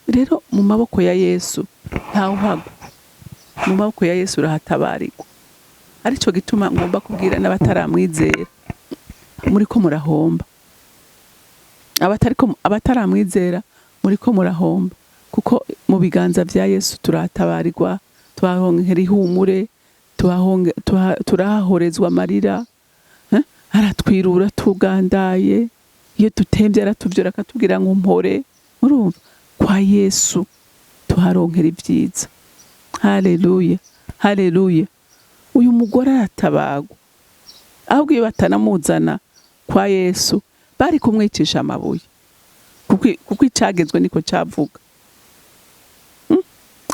rero mu maboko ya Yesu ntawe uhagwa, mu maboko ya Yesu urahatabarirwa. Arico gituma ngomba kubwira n'abataramwizera muriko murahomba, abataramwizera muriko murahomba, kuko mu biganza vya Yesu turahatabarirwa, tuharonkera ihumure, turahahorezwa amarira, aratwirura tugandaye, iyo dutemvye aratuvyura akatubwira ngo mpore. Urumva, kwa Yesu tuharonkera ivyiza. Haleluya, haleluya. Uyu mugore aratabagwa, ahubwo iyo batanamuzana kwa Yesu bari kumwicisha amabuye, kuko icagezwe niko cavuga.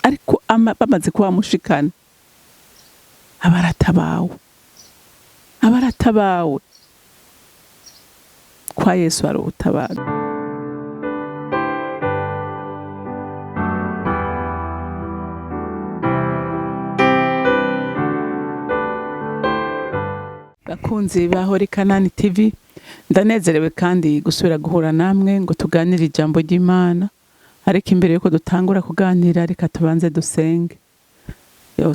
Ariko bamaze kuba mushikana, abaratabawe kwa Yesu hari ubutabazi. Bakunzi bahori CANAAN TV, ndanezerewe kandi gusubira guhura namwe ngo tuganire ijambo ry'Imana. Ariko imbere yuko dutangura kuganira, reka tubanze dusenge.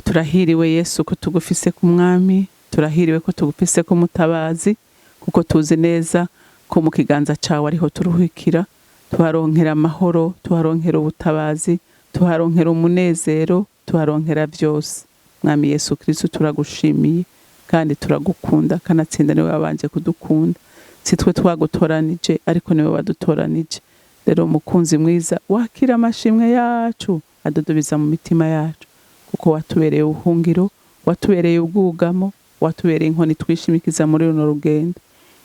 Turahiriwe Yesu ko tugufise ku mwami, turahiriwe ko tugufise ku mutabazi, kuko tuzi neza ko mu kiganza cawe ariho turuhukira, tuharonkera amahoro, tuharonkera ubutabazi, tuharonkera umunezero, tuharonkera vyose. Mwami Yesu Kristo turagushimiye kandi turagukunda, kanatsinda niwe wabanje kudukunda. Si twe twagutoranije, ariko niwe wadutoranije. Rero mukunzi mwiza, wakira amashimwe yacu adodobiza mu mitima yacu, kuko watubereye ubuhungiro, watubereye ubwugamo, watubereye inkoni twishimikiza muri runo rugendo.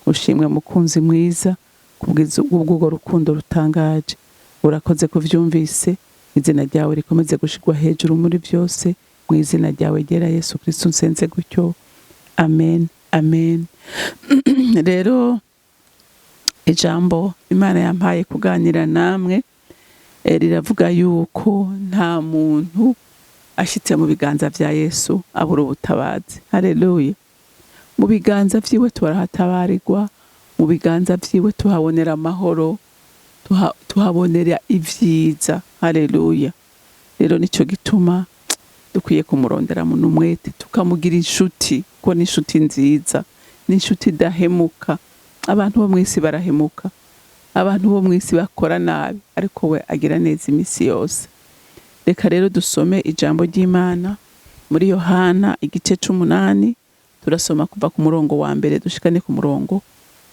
Ushimwe mukunzi mwiza kubw'ubwo rukundo rutangaje. Urakoze kuvyumvise, izina ryawe rikomeze gushigwa hejuru muri byose, mu izina ryawe ryera Yesu Kristo nsenze gutyo. Amen, amen. Rero ijambo Imana yampaye kuganira namwe riravuga yuko nta muntu ashitse mu biganza vya Yesu abura ubutabazi. Haleluya. Mu biganza vyiwe turahatabarirwa, mu biganza vyiwe tuhabonera amahoro, tuhabonera ivyiza. Haleluya. Rero nico gituma dukwiye kumurondera mu numwete, tukamugira inshuti, ko ni inshuti nziza, ni inshuti dahemuka. Abantu bo mwisi barahemuka, abantu bo mwisi bakora nabi, ariko we agira neza imisi yose. Reka rero dusome ijambo ry'Imana muri Yohana igice 8, turasoma kuva ku murongo wa mbere dushikane ku murongo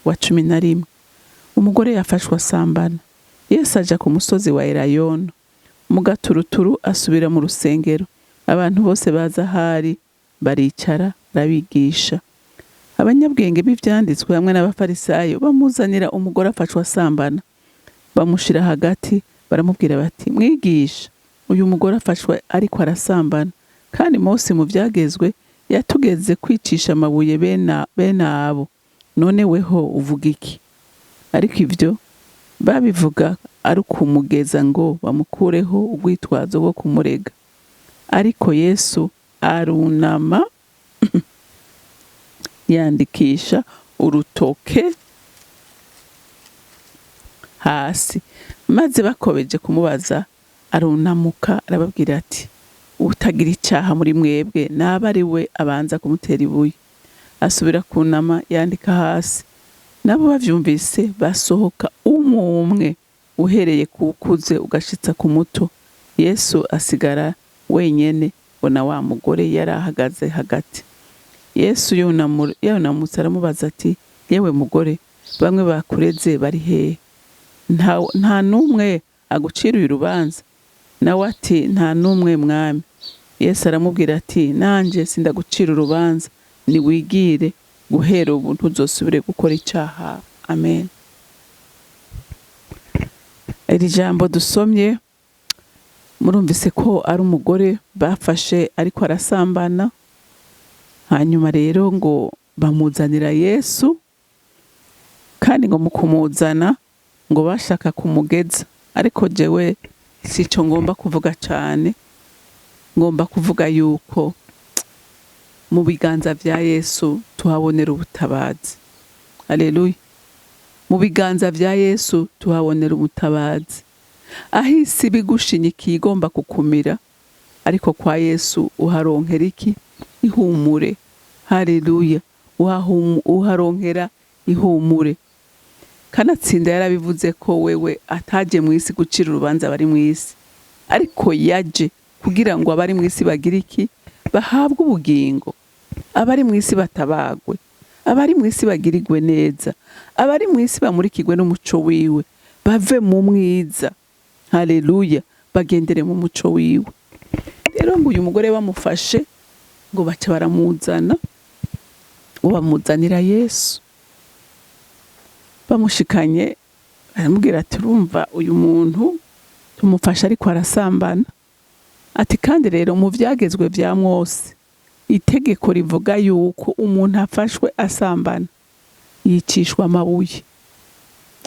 wa 11. Umugore yafashwe asambana. Yesu aja ku musozi wa Elayono, mu gaturuturu asubira mu rusengero. Abantu bose baza hari baricara rabigisha. Abanyabwenge b'ivyanditswe hamwe n'abafarisayo bamuzanira umugore afashwe asambana, bamushira hagati, baramubwira bati, mwigisha, uyu mugore afashwe ariko arasambana, kandi Mose mu vyagezwe yatugeze kwicisha amabuye bene abo, none weho uvuga iki? Ariko ivyo babivuga ari ukumugeza ngo bamukureho urwitwazo rwo kumurega. Ariko Yesu arunama yandikisha urutoke hasi, maze bakobeje kumubaza, arunamuka arababwira ati, utagira icaha muri mwebwe naba ari we abanza kumutera ibuye. Asubira kunama yandika hasi. Nabo bavyumvise basohoka umwe uhereye kukuze ugashitsa ku muto. Yesu asigara wenyene, bona wa mugore yari ahagaze hagati. Yesu yunamutse aramubaza ati, yewe mugore, bamwe bakureze bari hehe? Nta numwe aguciriye urubanza? Nawe ati, nta numwe mwami. Yesu aramubwira ati, nanje sindagucira urubanza, niwigire, guhera ubu ntuzosubire gukora icaha. Amen. Iri jambo dusomye murumvise ko ari umugore bafashe ariko arasambana. Hanyuma rero ngo bamuzanira Yesu, kandi ngo mu kumuzana ngo bashaka kumugeza. Ariko jewe sico ngomba kuvuga cyane, ngomba kuvuga yuko mu biganza vya Yesu tuhabonera ubutabazi. Haleluya. Mu biganza vya Yesu tuhabonera ubutabazi. ahisi bigushinyikiye igomba kukumira, ariko kwa Yesu uharonkera iki? Ihumure. Haleluya. Uharonkera ihumure. Kanatsinda yarabivuze ko wewe ataje mu isi gucira urubanza abari mu isi, ariko yaje kugira ngo abari mu isi bagire iki? Bahabwe ubugingo. Abari mu isi batabagwe, abari mu isi bagirirwe neza, abari mu isi bamurikirwe n'umuco wiwe, bave mu mwiza. Haleluya. Bagendere mu muco wiwe. Rero ngo uyu mugore bamufashe ngo baca baramuzana, ngo bamuzanira Yesu. Bamushikanye aramubwira ati urumva uyu muntu tumufasha ariko arasambana. Ati kandi rero mu vyagezwe vya Mose itegeko rivuga yuko umuntu afashwe asambana yicishwa amabuye.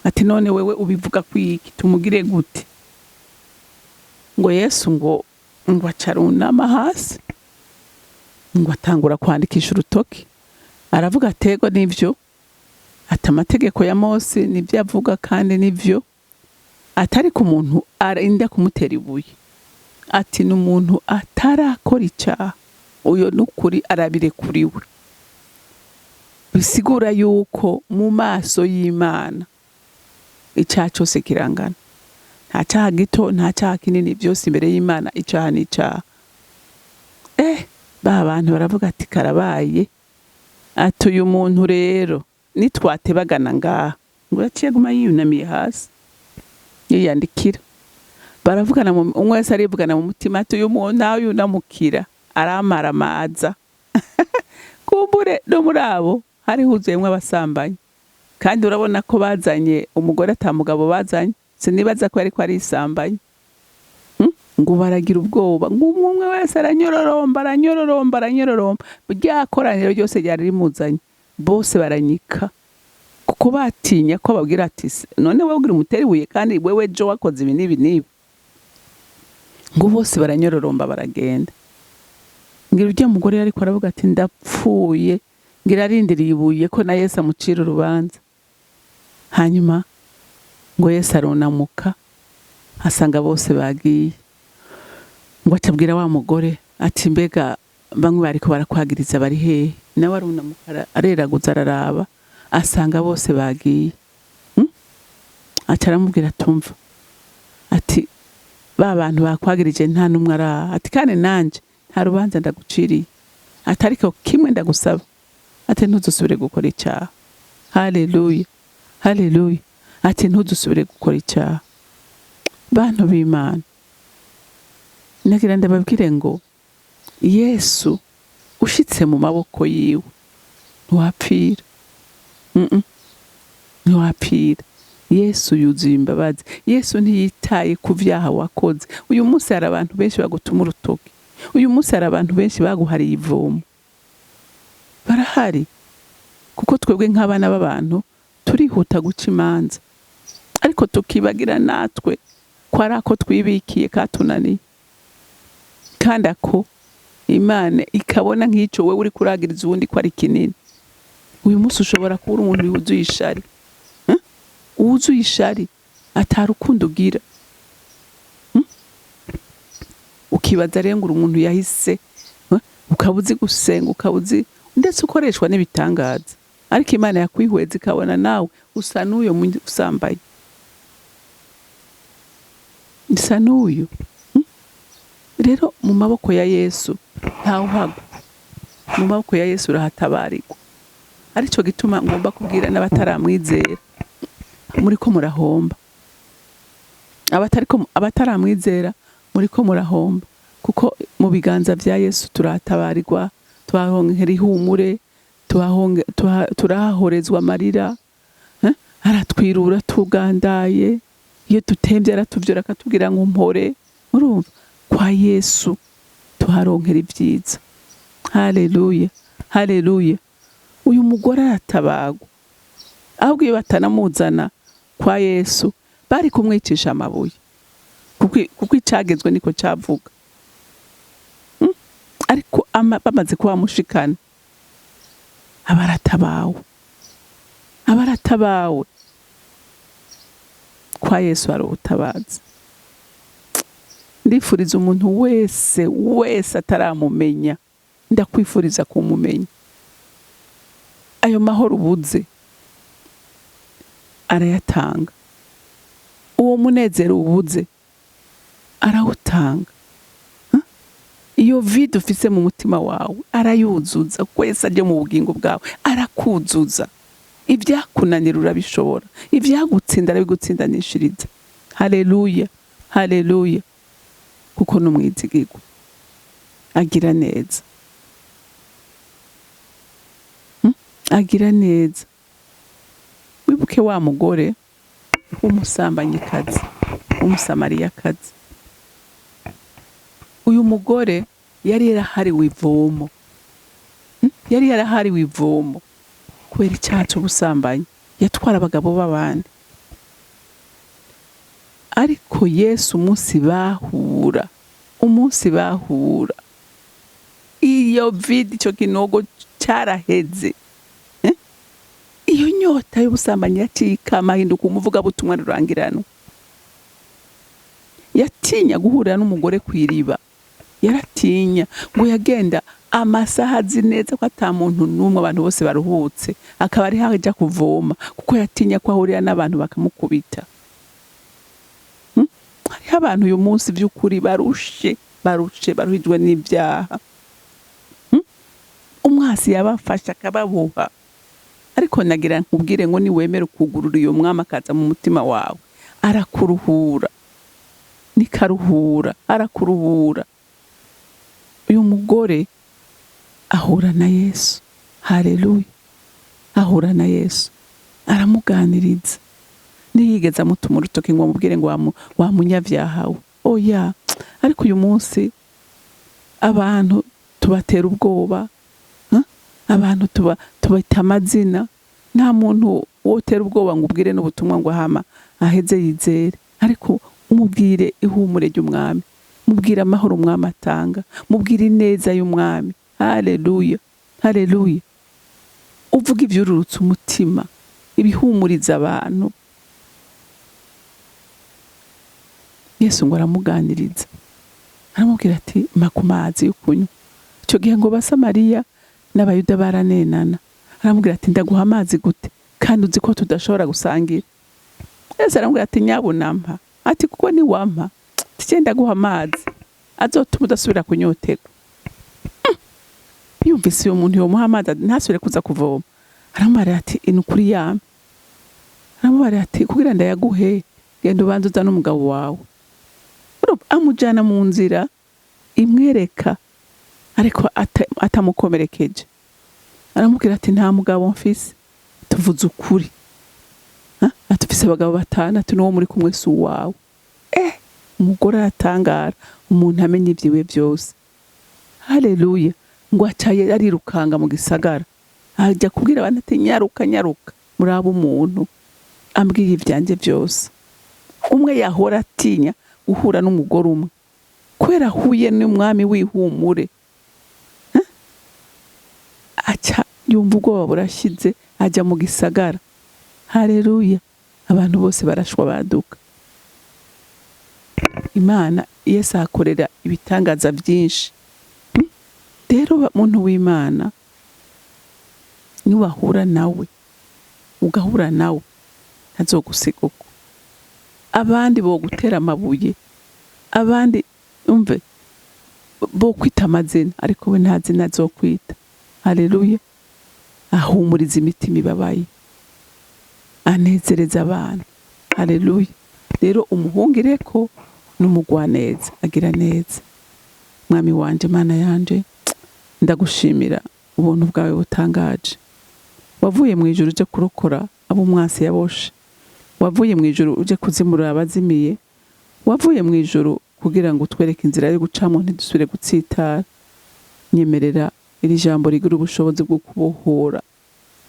Ati none wewe ubivuga kwiki? Tumugire gute? Ngo Yesu ngo acarunama hasi, ngo atangura kwandikisha urutoki, aravuga atego nivyo, ati amategeko ya Mose nivyo avuga kandi nivyo, atari ku muntu arinda kumutera ibuye. Ati n'umuntu atarakora icyaha uyo nukuri arabirekuriwe. Bisigura yuko mu maso y'Imana icyaha cyose kirangana. Nta cyaha gito, nta cyaha kinini, byose imbere y'Imana icyaha ni icyaha. Ba bantu baravuga ati karabaye. Ati uyu muntu rero nitwatebagana ngaha, ngo yaciye guma yunamiye hasi yiyandikira. Baravugana umwe wese arivugana mu mutima ati uyu muntu nawe yunamukira aramara amaza. Kumbure no muri abo hari huzuyemwe abasambanyi, kandi urabona ko bazanye umugore atamugabo bazanye. Sinibaza ko ariko ari isambanyi. Ngo baragira ubwoba, ngo umwe wese aranyororomba. Burya koraniro ryose ryari rimuzanye bose baranyika, kuko batinya ko babwira ati none wewe ugira umuteri ibuye kandi wewe jo wakoze ibi n'ibi. Ngo bose baranyororomba baragenda. Ngira ujya mugore ariko aravuga ati ndapfuye, ngira arindiriye ibuye ko na Yesu amucira urubanza. Hanyuma ngo Yesu arunamuka asanga bose bagiye. Ngo acabwira wa mugore ati mbega bamwe bariko barakwagiriza bari hehe? Nawe arunamuka areraguza araraba asanga bose bagiye. Acaramubwira tumva ati ba bantu bakwagirije nta numwe ara. Ati kandi nanje nta rubanza ndaguciriye. Ati ariko kimwe ndagusaba, ati ntuzusubire gukora icyaha. Haleluya. Ati ntuzusubire gukora icyaha. Bantu b'Imana, nagira ndababwire ngo Yesu ushitse mu maboko yiwe ntiwapfira. Ntiwapfira. Yesu yuzuye imbabazi. Yesu ntiyitaye ku vyaha wakoze. Uyu munsi hari abantu benshi bagutuma urutoki. Uyu munsi hari abantu benshi baguhariye ivomo. Barahari. Kuko twebwe nk'abana b'abantu turihuta guca imanza, ariko tukibagira natwe ko ari ako twibikiye katunaniye, kandi ako Imana ikabona nk'icyo wewe uri kuragiriza uwundi ko ari kinini. Uyu munsi ushobora kuba umuntu wuzuye ishari, wuzuye ishari atarukundo ugira. Ukibaza rero ngo umuntu yahise, ukabuzi gusenga, ukabuzi ndetse ukoreshwa n'ibitangaza, ariko Imana yakwihweza ikabona nawe usa n'uyo usambaye, usa n'uyu. Rero mu maboko ya Yesu ntawe uhagwa. Mu maboko ya Yesu urahatabarirwa. Arico gituma ngomba kubwira n'abataramwizera muriko murahomba. Abataramwizera muriko murahomba, kuko mu biganza vya Yesu turahatabarirwa, twaronkera ihumure, turahorezwa amarira, aratwirura tugandaye. Iyo dutemvye aratuvyura akatubwira ngo mpore. Urumva kwa Yesu tuharonkera ivyiza. Haleluya. Uyu mugore aratabagwa, ahubwo iyo batanamuzana kwa Yesu bari kumwicisha amabuye, kuko icagezwe niko cavuga. Ariko bamaze kuba mushikana, abaratabawe kwa Yesu hari ubutabazi. ndifuriza umuntu wese ataramumenya, ndakwifuriza kumumenya. Ayo mahoro ubuze arayatanga, uwo munezero ubuze arawutanga. Iyo vide ufise mu mutima wawe arayuzuza, kwese aje mu bugingo bwawe arakuzuza. Ibyakunanira urabishobora, ibyagutsinda arabigutsindanishiriza. Haleluya, haleluya. Kuko n'umwizigirwa agira neza, agira neza. Wibuke wa mugore w'umusambanyikazi, w'umusamariyakazi. Uyu mugore yari yarahariwe ivomo, yari yarahariwe ivomo kubera icyaha cy'ubusambanyi, yatwara abagabo b'abandi. Ariko Yesu umunsi bahura, iyo vide, icyo kinogo cyaraheze. Iyo nyota y'ubusambanyi yaciye ikama, ahinduka umuvugabutumwa rurangirano. Yatinya guhurira n'umugore kw'iriba, yaratinya ngo yagenda amasaha azi neza ko ata muntu n'umwe, abantu bose baruhutse, akaba ari haja kuvoma, kuko yatinya ko ahurira n'abantu bakamukubita. Hariho abantu uyu munsi by'ukuri baruhijwe n'ibyaha. Umwasi yabafasha akababoha, ariko nagira nkubwire ngo niwemera ukugurura uyu mwami akaza mu mutima wawe, arakuruhura, nikaruhura, arakuruhura. Uyu mugore ahura na Yesu. Haleluya, ahura na Yesu, aramuganiriza. Ntiyigeze amutuma urutoki ngo amubwire ngo wa munyabyaha we. Oya. Ariko uyu munsi abantu tubatera ubwoba, abantu tubita amazina. Nta muntu wotera ubwoba ngo ubwire n'ubutumwa ngo aheze yizere, ariko umubwire ihumure ry'umwami, mubwire amahoro umwami atanga, mubwire ineza y'umwami. Haleluya, haleluya. Uvuga ibyururutse umutima, ibihumuriza abantu. Yesu ngo aramuganiriza, aramubwira ati mpa ku mazi yo kunywa. Icyo gihe ngo Basamariya n'Abayuda baranenana. Aramubwira ati ndaguha amazi gute kandi uzi ko tudashobora gusangira? Yesu aramubwira ati nyabuna mpa. Ati kuko ni wampa tigenda guha amazi azotuma udasubira kunyoterwa. Yumvise uyo muntu yomuha amazi ntasubire kuza kuvoma. Aramubwira ati inukuri yame. Aramubwira ati kugira ndayaguhe genda ubanze uzane umugabo wawe. Amujana mu nzira imwereka, ariko atamukomerekeje. Aramubwira ati nta mugabo mfise. Tuvuze ukuri, atufise abagabo 5, ati n'uwo muri kumwe si uwawe. Umugore aratangara, umuntu amenya ibyiwe byose. Haleluya. Ngo acaye arirukanga mu gisagara, ajya kubwira abantu ati nyaruka muri abo umuntu ambwiye ibyanje byose. Umwe yahora atinya guhura n'umugore umwe, kwera huye n'umwami w'ihumure. Aca yumva ubwoba burashize, ajya mu gisagara. Haleluya. Abantu bose barashwa baduka. Imana Yesu akorera ibitangaza byinshi. Rero muntu w'Imana niwahura nawe, ugahura nawe, ntazogusiga uko. Abandi bo gutera amabuye, abandi umve bo kwita amazina, ariko we nta zina azokwita. Haleluya. Ahumuriza imitima ibabaye, anezereza abantu. Haleluya. Rero umuhungireko n'umugwaneza, agira neza. Mwami wanje, Mana yanje, ndagushimira ubuntu bwawe butangaje. Wavuye mu ijuru uje kurokora abo umwasi yaboshe. Wavuye mu ijuru uje kuzimura abazimiye. Wavuye mu ijuru kugira ngo utwereke inzira yo gucamo ntidusubire gutsitara. Nyemerera iri jambo rigira ubushobozi bwo kubohora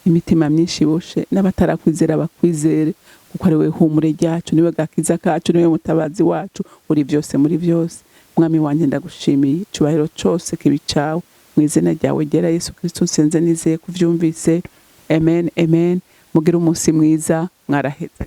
imitima myinshi iboshe, n'abatarakwizera bakwizere, kuko ari we humure ryacu, niwe gakiza kacu, niwe mutabazi wacu, uri byose muri byose. Mwami wanje, ndagushimiye. Cyubahiro cyose kibi cawe, mu izina ryawe ryera Yesu Kristo nsenze nizeye kuvyumvise. Amen, amen. Mugira umunsi mwiza, mwaraheze.